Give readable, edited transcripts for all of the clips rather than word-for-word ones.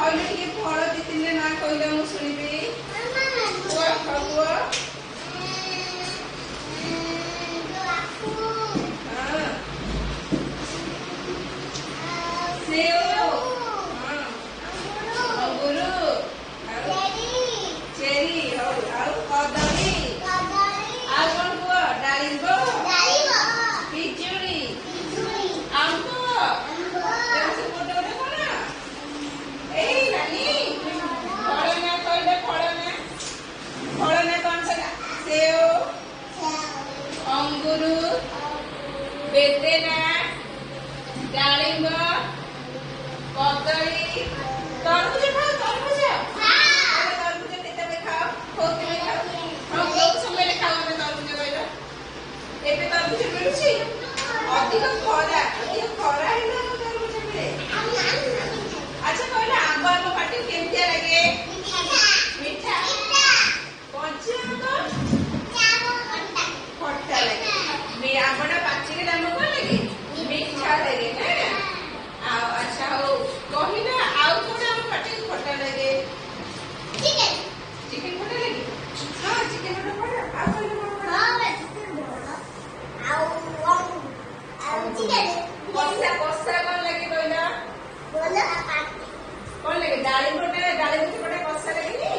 କହିଲେ ଟିକେ ଫଳ ଦି ତିନିଟା ନା କହିଲେ ମୁଁ ଶୁଣିବି। କୁହ କୁହ। सेव अंगूर चेरी कदली कौन कुह डालिंब पिजुड़ी आंब गोटे गोटे कौन नानी फल ना कहले फल ना कौन सा सेव अंगूर बेदेना डालिंब कदली तरबूज खाओ तरबूज तरबूज केते खाओ खोते खाओ हम लोग समय खाओ में तरबूज कहलो एबे तरबूज मिलुची अधिक खरा हेला तरबूज मिले। अच्छा कहला आंब आंब पाटी केमतिया लागे मीठा कच्चा आंब खट्टा लागे मे आंबटा पाचिके आंब कोन लागे मीठा लागे ना। अच्छा हो कहिला आउ कोना हम पाटी खट्टा लागे चिकन खट्टा लागे हां चिकन खट्टा आ कहले हां चिकन चिकन कोसा कोन लागे कहला बोला कोन लागे डालिंब कोटा कोसा लागे नी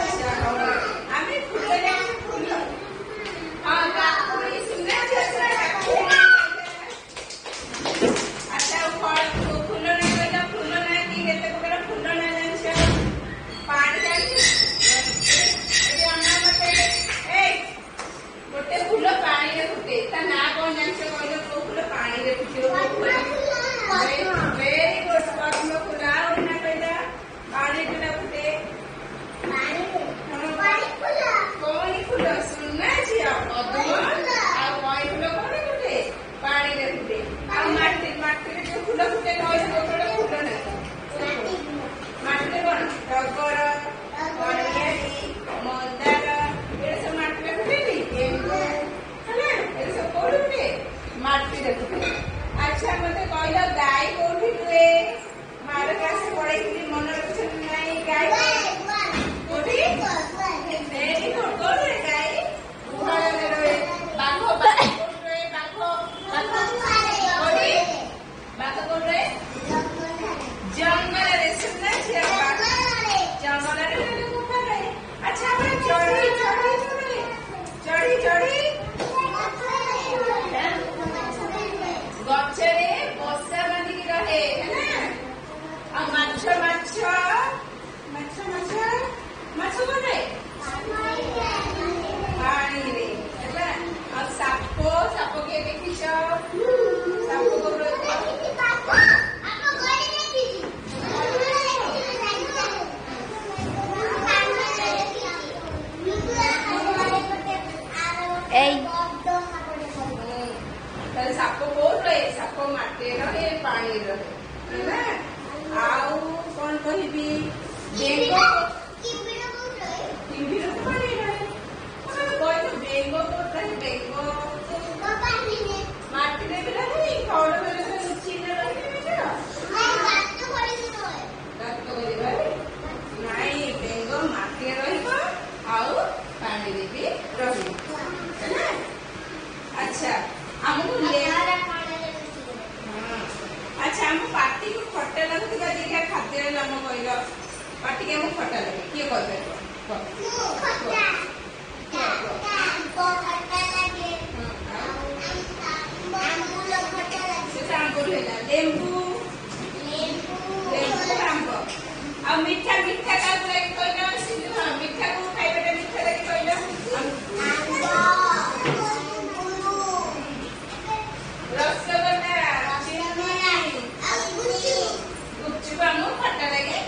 अच्छा आमे फूल हां काकुड़ी सुनना अच्छा फूल ना कहला फूल ना कि केते प्रकार फूल ना जानछ पानी जानछ ए अन्ना मते ए गोटे फूल पानी रे फुटे ता ना कोन जानछ कहलो को फूल पानी रे फुटियो वेरी गुड पद्म फूल और ना कहला पानी रे फुटे पानी फूल कोई फूल सुनना छिया पद्म आ कोई फूल कोन फुटे पानी रे फुटे आ माटी रे जो फूल फुटे कोई फूल ना माटी रे कोन टगर कणियारी मंदार ए सब माटी रे फुटे नी गेंदा हैना ए सब कोन फुटे माटी रे फुटे। अच्छा मते कहला गाय कोठी हुए मारे कासे पड़े कि मन रखछ नहीं गाय कोठी वेरी गुड कोन रे गाय गुहाल रे रहे बाघ रे बाघ कोन रे जंगल रे सुनना छिया जंगल रे गुहाल रे। अच्छा हमरा चढ़ी गछरे बसा बांधी के रहे है ना आ माछ कोन रे पानी रे हैला आ साप के देखिछ साप को साप कोन रे साप माटी रहे पानी रहे है ना आउ कौन कहबी बेंगो किंबिर पानी रहे कहलो बेंगो कोन रहे बेंगो माटी रे भी रहे कौन में लुचि न रहे बेटा गात कोई रहे नहीं बेंगो माटी रहइबो आउ पानी रे भी रहिबो है ना। अच्छा हमको अच्छा हम पार्टी को खट्टा लगुत देखा खाद्य नाम कहल पार्टी के हमको खट्टा लगे किए कह लेंबू आंब आ मीठा मीठा का लगे कहल मीठा को खाइबा मीठा लगे कहल रसगोल्ला गुपचुप हमको खट्टा लगे